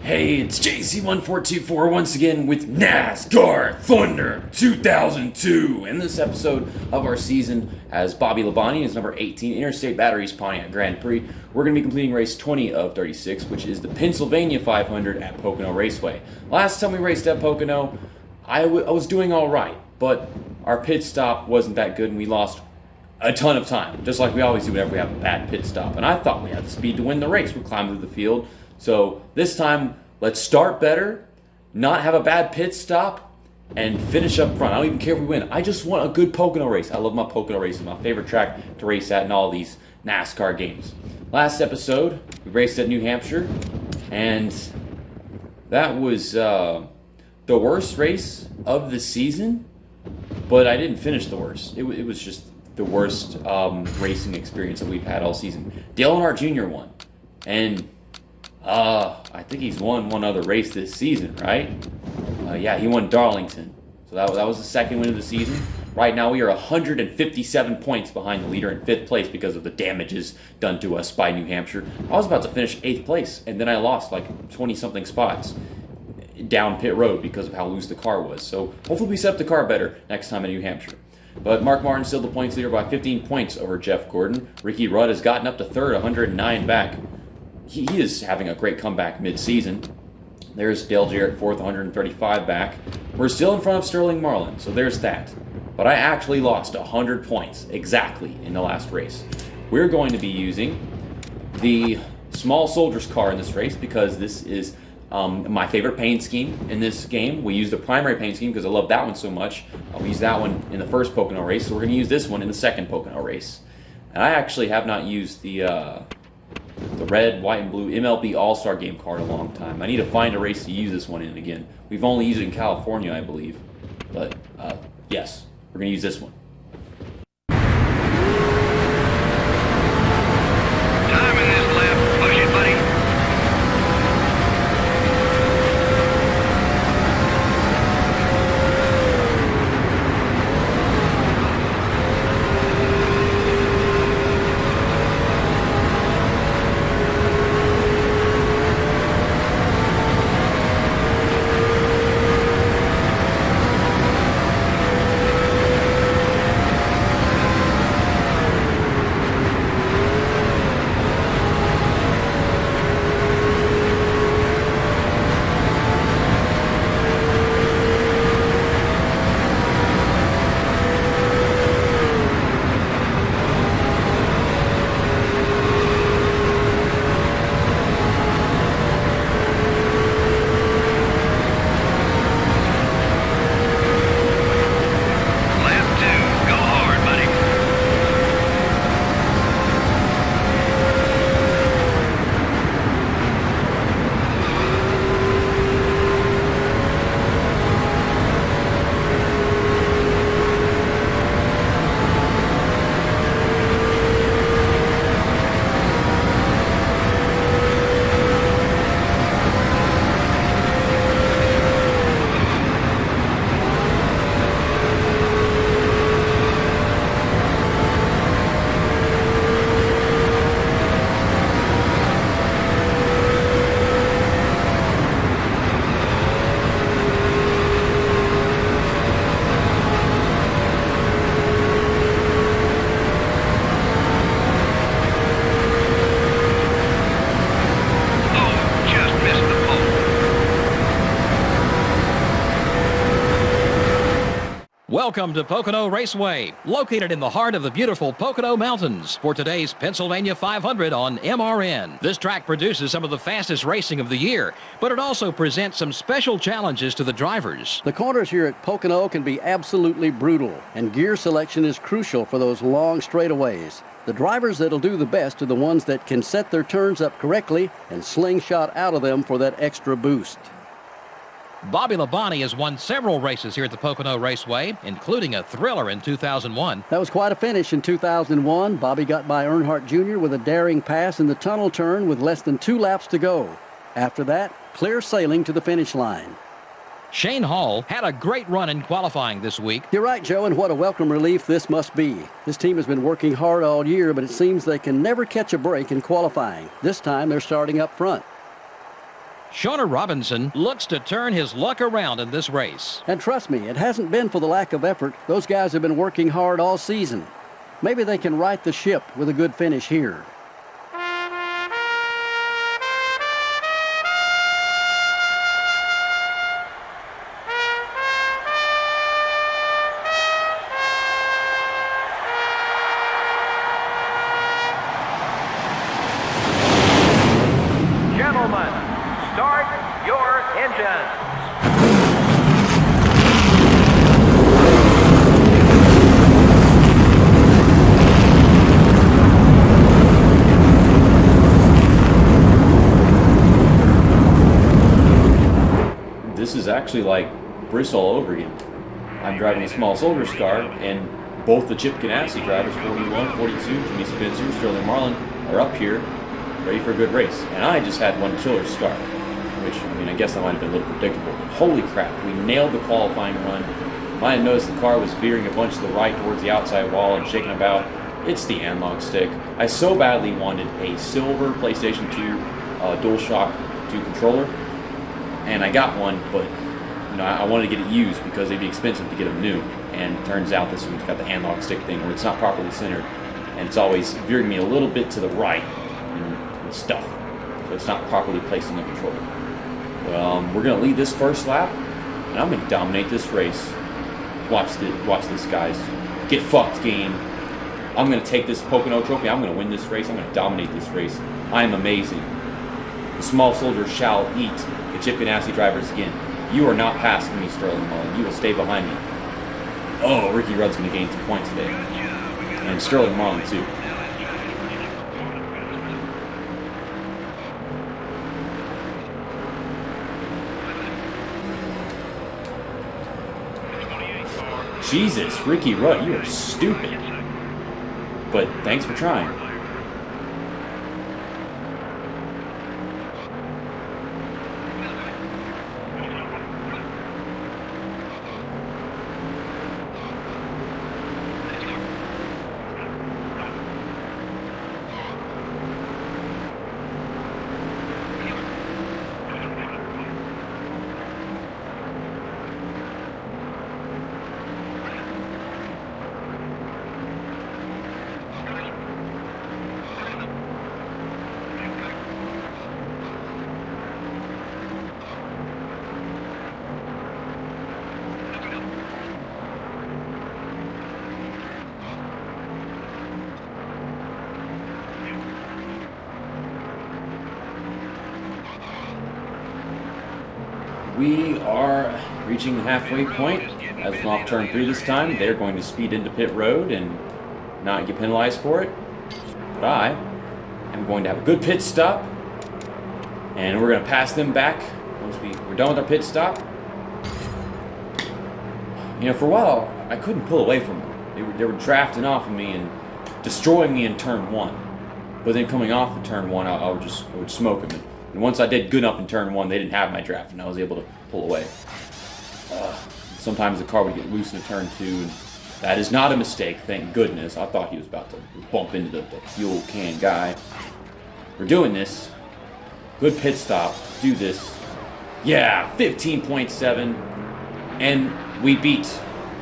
Hey, it's JC1424 once again with NASCAR Thunder 2002. In this episode of our season, as Bobby Labonte is number 18 Interstate Batteries Pontiac Grand Prix, we're going to be completing race 20 of 36, which is the Pennsylvania 500 at Pocono Raceway. Last time we raced at Pocono, I was doing all right, but our pit stop wasn't that good and we lost a ton of time, just like we always do whenever we have a bad pit stop. And I thought we had the speed to win the race. We climbed through the field. So this time, let's start better, not have a bad pit stop, and finish up front. I don't even care if we win. I just want a good Pocono race. I love my Pocono races. My favorite track to race at in all these NASCAR games. Last episode, we raced at New Hampshire, and that was the worst race of the season, but I didn't finish the worst. It was just the worst racing experience that we've had all season. Dale Earnhardt Jr. won, and I think he's won one other race this season, right? Yeah, he won Darlington. So that was the second win of the season. Right now we are 157 points behind the leader in 5th place because of the damages done to us by New Hampshire. I was about to finish 8th place, and then I lost like 20-something spots down pit road because of how loose the car was. So hopefully we set up the car better next time in New Hampshire. But Mark Martin's still the points leader by 15 points over Jeff Gordon. Ricky Rudd has gotten up to 3rd, 109 back. He is having a great comeback mid-season. There's Dale Jarrett 4th, 135 back. We're still in front of Sterling Marlin, so there's that. But I actually lost 100 points exactly in the last race. We're going to be using the small soldier's car in this race because this is my favorite paint scheme in this game. We use the primary paint scheme because I love that one so much. We used that one in the first Pocono race, so we're going to use this one in the second Pocono race. And I actually have not used the red, white, and blue MLB All-Star Game card in a long time. I need to find a race to use this one in again. We've only used it in California, I believe. But, yes, we're going to use this one. Time in this lap. Push it, buddy. Welcome to Pocono Raceway, located in the heart of the beautiful Pocono Mountains for today's Pennsylvania 500 on MRN. This track produces some of the fastest racing of the year, but it also presents some special challenges to the drivers. The corners here at Pocono can be absolutely brutal, and gear selection is crucial for those long straightaways. The drivers that'll do the best are the ones that can set their turns up correctly and slingshot out of them for that extra boost. Bobby Labonte has won several races here at the Pocono Raceway, including a thriller in 2001. That was quite a finish in 2001. Bobby got by Earnhardt Jr. with a daring pass in the tunnel turn with less than 2 laps to go. After that, clear sailing to the finish line. Shane Hall had a great run in qualifying this week. You're right, Joe, and what a welcome relief this must be. This team has been working hard all year, but it seems they can never catch a break in qualifying. This time they're starting up front. Shauna Robinson looks to turn his luck around in this race. And trust me, it hasn't been for the lack of effort. Those guys have been working hard all season. Maybe they can right the ship with a good finish here. Gentlemen, start your engines. This is actually like Bristol all over again. I'm driving a small soldier's car, and both the Chip Ganassi drivers, 41, 42, Jimmy Spencer, Sterling Marlin, are up here ready for a good race. And I just had one killer's start, which, I mean, I guess that might have been a little predictable. Holy crap, we nailed the qualifying run. Might have noticed the car was veering a bunch to the right towards the outside wall and shaking about. It's the analog stick. I so badly wanted a silver PlayStation 2 DualShock 2 controller, and I got one, but you know, I wanted to get it used because it'd be expensive to get them new. And it turns out this one's got the analog stick thing where it's not properly centered, and it's always veering me a little bit to the right and stuff. So it's not properly placed in the controller. Well, we're gonna lead this first lap, and I'm gonna dominate this race. Watch this, guys. Get fucked, game. I'm gonna take this Pocono trophy. I'm gonna win this race. I'm gonna dominate this race. I am amazing. The small soldier shall eat the Chip Ganassi drivers again. You are not passing me, Sterling Marlin. You will stay behind me. Oh, Ricky Rudd's going to gain some points today. And Sterling Marlin, too. Jesus, Ricky Rudd, you are stupid. But thanks for trying. We are reaching the halfway point. As we're off turn 3 this time, they're going to speed into pit road and not get penalized for it. But I am going to have a good pit stop, and we're going to pass them back once we're done with our pit stop. You know, for a while, I couldn't pull away from them. They were drafting off of me and destroying me in turn 1. But then coming off of turn 1, I would smoke them. And once I did good enough in turn 1, they didn't have my draft, and I was able to pull away. Sometimes the car would get loose in turn 2, and that is not a mistake, thank goodness. I thought he was about to bump into the fuel can guy. We're doing this. Good pit stop. Do this. Yeah, 15.7. And we beat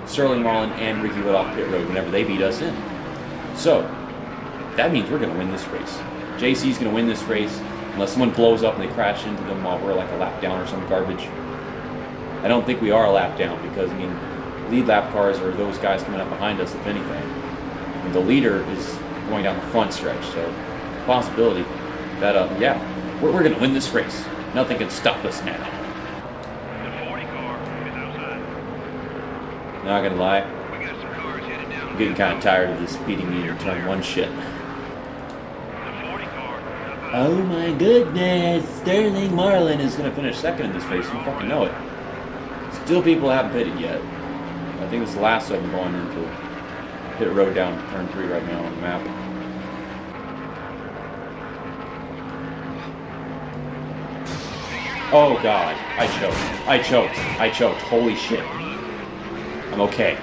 Sterling Marlin and Ricky Wood off pit road whenever they beat us in. So, that means we're going to win this race. JC's going to win this race. Unless someone blows up and they crash into them while we're like a lap down or some garbage. I don't think we are a lap down because, I mean, lead lap cars are those guys coming up behind us, if anything. And the leader is going down the front stretch, so possibility that, yeah, we're going to win this race. Nothing can stop us now. The 40 car is outside. Not going to lie, We got some cars headed down. I'm getting kind of tired of this speeding me in turn 1 shit. The 40 car. Oh my goodness, Sterling Marlin is going to finish second in this race. You fucking know it. Still people haven't pitted yet. I think it's the last of them going into pit road down turn 3 right now on the map. Oh god, I choked. Holy shit. I'm okay.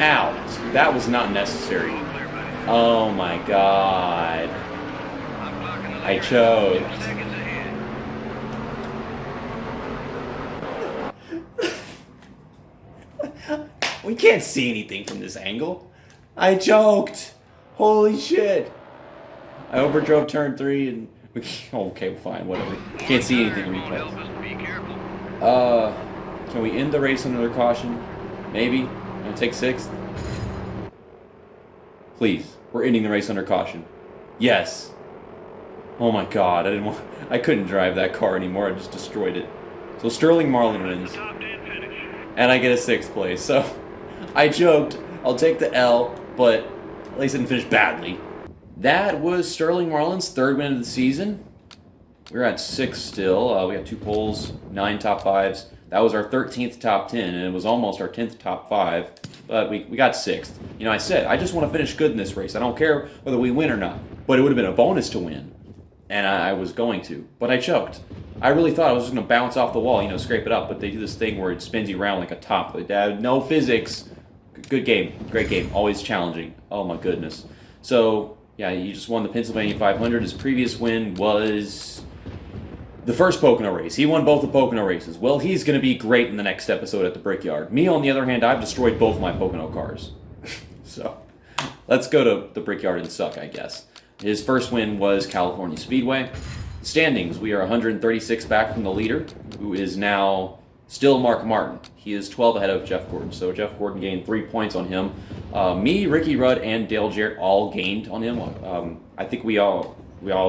Ow, that was not necessary. Oh my god. I choked. Seconds ahead. We can't see anything from this angle. I choked. Holy shit. I overdrove turn 3 and... Okay, fine, whatever. Can't see anything in replays. Help us, be careful. Can we end the race under caution? Maybe. I'm gonna take 6th. Please, we're ending the race under caution. Yes. Oh my god, I couldn't drive that car anymore. I just destroyed it. So Sterling Marlin wins. Top 10 finish. And I get a 6th place. So I joked. I'll take the L, but at least I didn't finish badly. That was Sterling Marlin's 3rd win of the season. We're at 6 still. We got 2 poles, 9 top 5s. That was our 13th top 10, and it was almost our 10th top 5. But we got 6th. You know, I said, I just want to finish good in this race. I don't care whether we win or not. But it would have been a bonus to win. And I was going to. But I choked. I really thought I was just going to bounce off the wall, scrape it up. But they do this thing where it spins you around like a top. No physics. Good game. Great game. Always challenging. Oh, my goodness. So... yeah, he just won the Pennsylvania 500. His previous win was the first Pocono race. He won both the Pocono races. Well, he's going to be great in the next episode at the Brickyard. Me, on the other hand, I've destroyed both my Pocono cars. So, let's go to the Brickyard and suck, I guess. His first win was California Speedway. Standings, we are 136 back from the leader, who is now still Mark Martin. He is 12 ahead of Jeff Gordon. So Jeff Gordon gained 3 points on him. Me, Ricky Rudd, and Dale Jarrett all gained on him. I think we all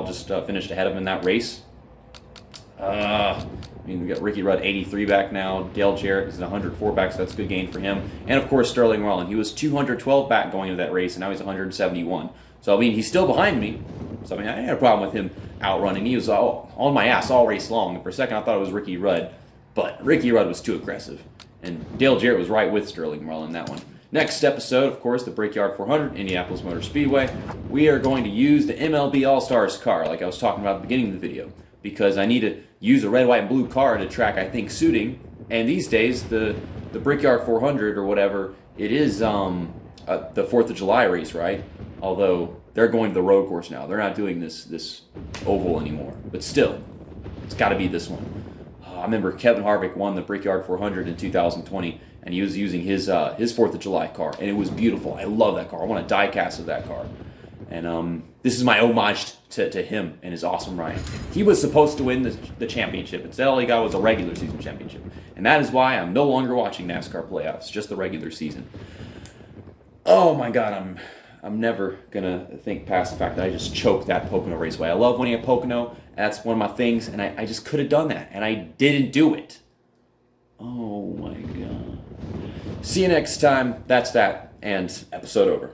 just finished ahead of him in that race. We got Ricky Rudd 83 back now. Dale Jarrett is 104 back, so that's a good gain for him. And of course Sterling Marlin. He was 212 back going into that race, and now he's 171. So he's still behind me. So I had a problem with him outrunning. He was on my ass all race long. And for a second I thought it was Ricky Rudd. But Ricky Rudd was too aggressive. And Dale Jarrett was right with Sterling Marlin in that one. Next episode, of course, the Brickyard 400, Indianapolis Motor Speedway. We are going to use the MLB All-Stars car, like I was talking about at the beginning of the video. Because I need to use a red, white, and blue car to track, I think, suiting. And these days, the Brickyard 400 or whatever, it is the 4th of July race, right? Although, they're going to the road course now. They're not doing this oval anymore. But still, it's got to be this one. I remember Kevin Harvick won the Brickyard 400 in 2020, and he was using his 4th of July car, and it was beautiful. I love that car. I want a die cast of that car. And this is my homage to him and his awesome ride. He was supposed to win the championship. Instead, all he got was a regular season championship. And that is why I'm no longer watching NASCAR playoffs, just the regular season. Oh my God, I'm never going to think past the fact that I just choked that Pocono Raceway. I love winning at Pocono. That's one of my things, and I just could have done that, and I didn't do it. Oh my God. See you next time. That's that, and episode over.